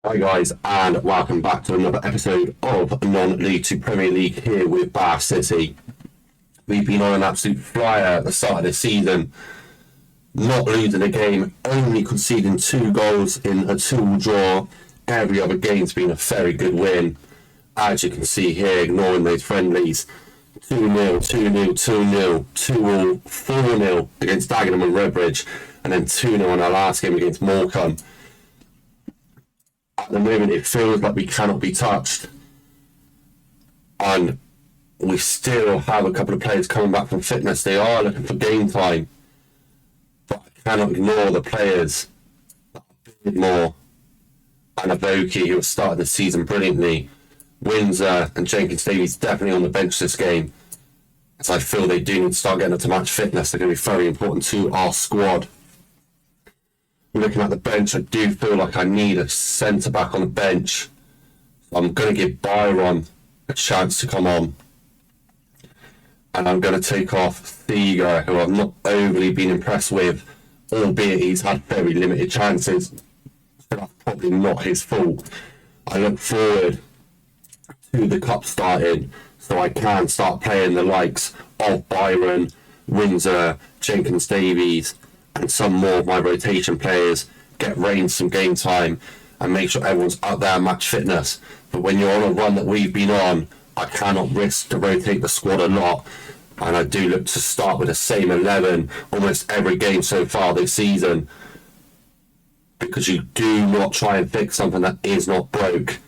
Hi guys, and welcome back to another episode of Non-League to Premier League here with Bath City. We've been on an absolute flyer at the start of the season, not losing a game, only conceding 2 goals in a 2-2 draw. Every other game's been a very good win. As you can see here, ignoring those friendlies, 2-0, 2-0, 2-0, 2-all, 4-0 against Dagenham and Redbridge, and then 2-0 in our last game against Morecambe. At the moment, it feels like we cannot be touched, and we still have a couple of players coming back from fitness. They are looking for game time, but I cannot ignore the players like Beardmore and Avoki, who have started the season brilliantly. Windsor and Jenkins Davies definitely on the bench this game, as I feel they do need to start getting up to match fitness. They're going to be very important to our squad. Looking at the bench, I do feel like I need a centre-back on the bench. I'm going to give Byron a chance to come on. And I'm going to take off Thega, who I've not overly been impressed with, albeit he's had very limited chances. So that's probably not his fault. I look forward to the cup starting, so I can start playing the likes of Byron, Windsor, Jenkins Davies, and some more of my rotation players, get Reigns some game time and make sure everyone's up there match fitness. But when you're on a run that we've been on, I cannot risk to rotate the squad a lot, and I do look to start with the same 11 almost every game so far this season, because you do not try and fix something that is not broke.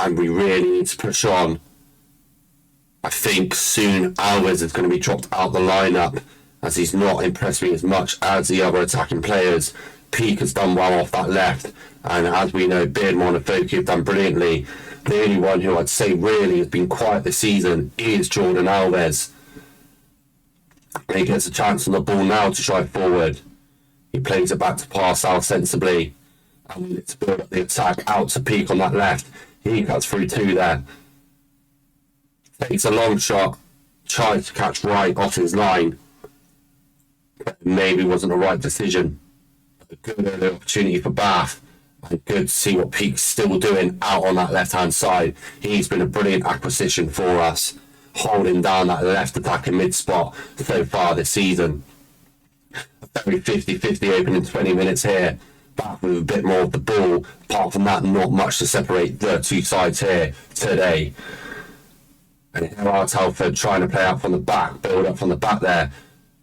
And we really need to push on. I think soon Alves is going to be dropped out the lineup, as he's not impressed me as much as the other attacking players. Peake has done well off that left, and as we know, Beardmore and Avoki have done brilliantly. The only one who I'd say really has been quiet this season is Jordan Alves. And he gets a chance on the ball now to drive forward. He plays it back to Parsal sensibly, and we need to build up the attack out to Peake on that left. He cuts through 2 there. Takes a long shot, tries to catch Wright off his line, but maybe wasn't the right decision. A good early opportunity for Bath, and good to see what Peake's still doing out on that left-hand side. He's been a brilliant acquisition for us, holding down that left attacking mid-spot so far this season. A very 50-50 opening 20 minutes here. Bath with a bit more of the ball. Apart from that, not much to separate the two sides here today. And here are Telford trying to play out from the back, build up from the back there.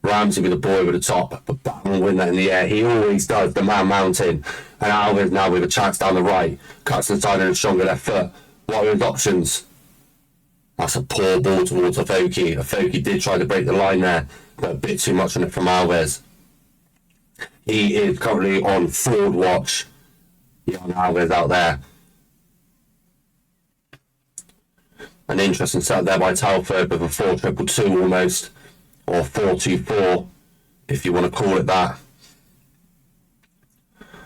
Ramsey with the ball over the top, but Batman will win that in the air. He always does, the man mountain. And Alves now with a chance down the right. Cuts inside on a stronger left foot. What are his options? That's a poor ball towards Avoki. Avoki did try to break the line there, but a bit too much on it from Alves. He is currently on forward watch. Jan Alves out there. An interesting set there by Telford with a 4-2-2 almost, or 4-2-4 if you want to call it that.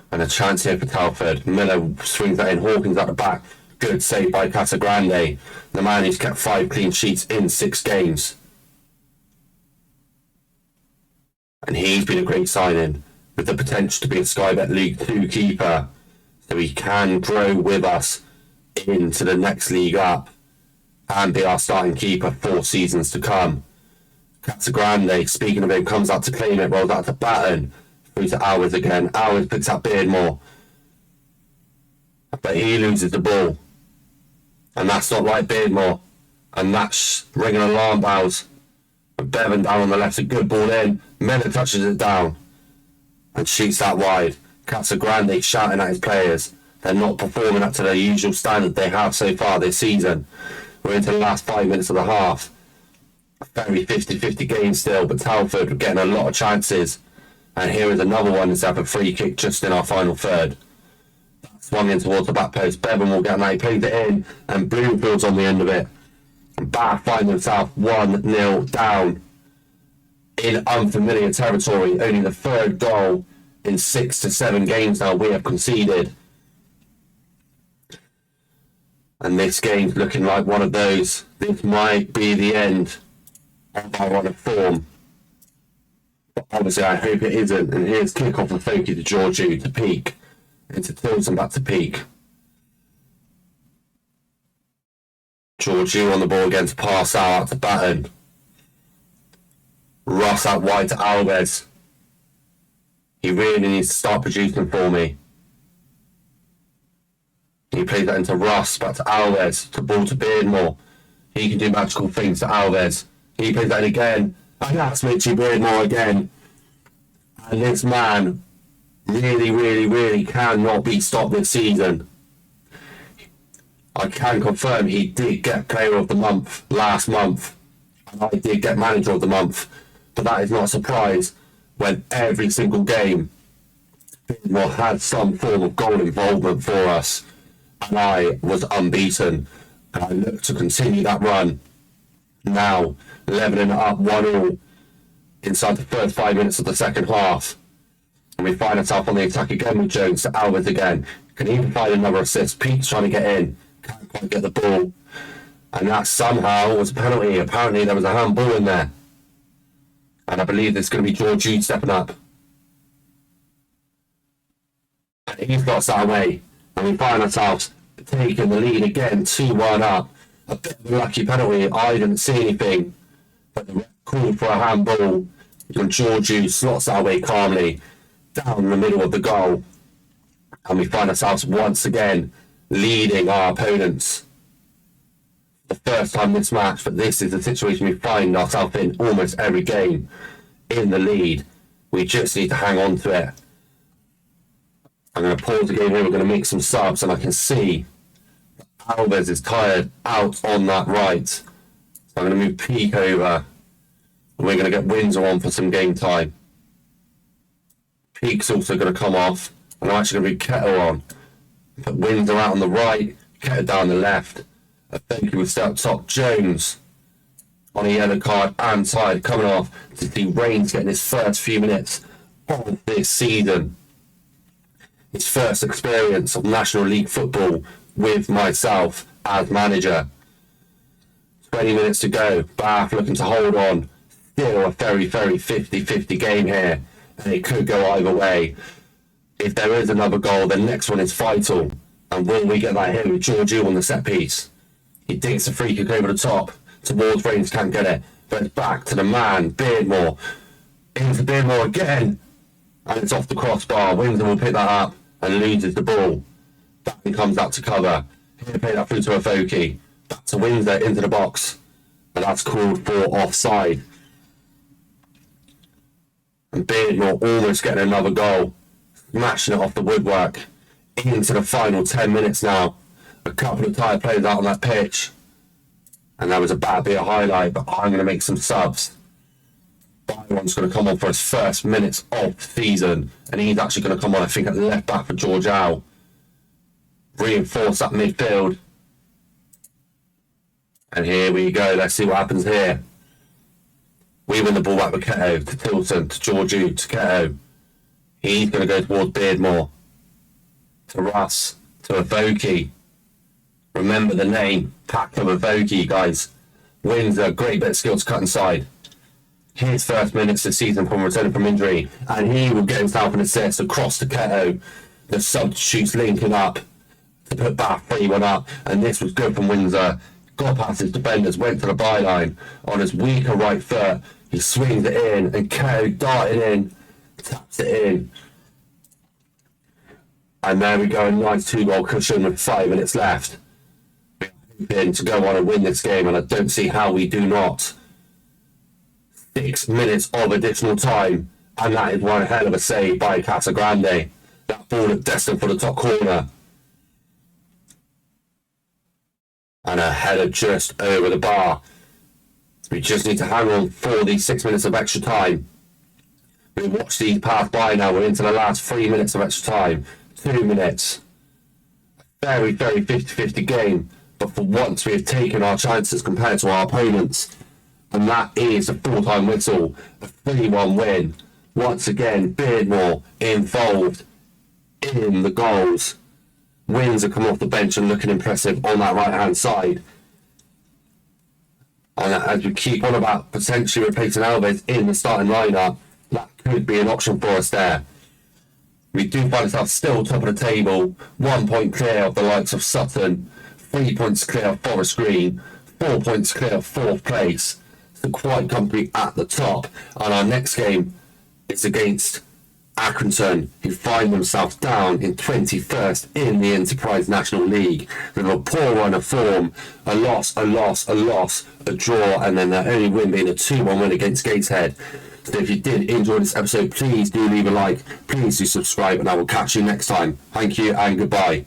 And a chance here for Telford. Miller swings that in, Hawkins at the back. Good save by Casagrande, the man who's kept 5 clean sheets in 6 games. And he's been a great signing, with the potential to be a Sky Bet League 2 keeper, so he can grow with us into the next league up and be our starting keeper 4 seasons to come. Casagrande, speaking of him, comes out to claim it, rolls out to Batten, through to Alves again. Alves picks up Beardmore, but he loses the ball, and that's not like Beardmore, and that's ringing alarm bells. Bevan down on the left, a good ball in. Miller touches it down and shoots that wide. Casagrande shouting at his players. They're not performing up to their usual standard they have so far this season. We're into the last 5 minutes of the half. Very 50-50 game still, but Telford are getting a lot of chances. And here is another one that's had a free kick just in our final third. Swung in towards the back post. Bevan will get that. He plays it in, and Bloomfield's on the end of it. And Bath find themselves 1-0 down in unfamiliar territory. Only the 3rd goal in 6 to 7 games now we have conceded. And this game's looking like one of those. This might be the end of our run of form. But obviously I hope it isn't. And here's kick off of Foki to Georgiou to Peak. Into Tilton back to Peak. Georgiou on the ball again to pass out to Batten. Ross out wide to Alves. He really needs to start producing for me. He plays that into Ross, back to Alves, to ball to Beardmore. He can do magical things to Alves. He plays that in again. And that's Mitchie Beardmore again. And this man really cannot be stopped this season. I can confirm he did get Player of the Month last month. And I did get Manager of the Month. But that is not a surprise when every single game Beardmore had some form of goal involvement for us. And I was unbeaten. And I look to continue that run. Now, levelling it up 1-1 inside the first 5 minutes of the second half. And we find ourselves on the attack again with Jones to Alves again. Can even find another assist. Pete's trying to get in. Can't quite get the ball. And that somehow was a penalty. Apparently there was a handball in there. And I believe it's going to be Georgiou stepping up. And he's got us that away. And we find ourselves taking the lead again, 2-1 up. A bit of a lucky penalty. I didn't see anything. But the ref called for a handball. And Georgiou slots our way calmly down the middle of the goal. And we find ourselves once again leading our opponents. The first time this match, but this is the situation we find ourselves in almost every game. In the lead. We just need to hang on to it. I'm going to pause the game here. We're going to make some subs, and I can see Alves is tired out on that right. So I'm going to move Peak over. And we're going to get Windsor on for some game time. Peak's also going to come off. And I'm actually going to be Kettle on. Put Windsor out on the right. Kettle down the left. I think we step top. Jones on a yellow card and tired coming off to see Reigns getting his first few minutes of this season. His first experience of National League football with myself as manager. 20 minutes to go. Bath looking to hold on. Still a very 50-50 game here. And it could go either way. If there is another goal, the next one is vital. And will we get that hit with Georgiou on the set piece? He digs the free kick over the top. Towards Reigns, can't get it. But it's back to the man, Beardmore. Into Beardmore again. And it's off the crossbar. Windsor will pick that up and loses the ball. Back and comes out to cover. Here, play that through to Foki. Back to Windsor into the box. And that's called for offside. And Beardmore almost getting another goal. Smashing it off the woodwork. Into the final 10 minutes now. A couple of tired players out on that pitch. And that was a bad bit of highlight, but I'm going to make some subs. Byron's going to come on for his first minutes of the season. And he's actually going to come on, I think, at left back for Georgiou. Reinforce that midfield. And here we go. Let's see what happens here. We win the ball back with Keto to Tilton, to Georgiou, to Keto. He's going to go towards Beardmore. To Russ, to Foki. Remember the name, Paco Foki, guys. Wins a great bit of skill to cut inside. His first minutes this season from returning from injury. And he will get himself an assist across to Keto. The substitutes linking up to put Bath 3-1 up. And this was good from Windsor. Got past his defenders, went to the byline on his weaker right foot. He swings it in, and Keto darting in, taps it in. And there we go, a nice 2-goal cushion with 5 minutes left. To go on and win this game, and I don't see how we do not. 6 minutes of additional time, and that is one hell of a save by Casagrande. That ball looked destined for the top corner. And a header just over the bar. We just need to hang on for these 6 minutes of extra time. We've watched these pass by now. We're into the last 3 minutes of extra time. 2 minutes. Very 50-50 game. But for once, we have taken our chances compared to our opponents. And that is a full-time whistle. A 3-1 win. Once again, Beardmore involved in the goals. Windsor come off the bench and looking impressive on that right-hand side. And as we keep on about potentially replacing Alves in the starting lineup, that could be an option for us there. We do find ourselves still top of the table, 1 point clear of the likes of Sutton, 3 points clear of Forest Green, 4 points clear of 4th place. So quite comfortably at the top. And our next game is against Accrington, who find themselves down in 21st in the Enterprise National League with a poor run of form, a loss, a draw, and then their only win being a 2-1 win against Gateshead. So if you did enjoy this episode, please do leave a like, please do subscribe, and I will catch you next time. Thank you and goodbye.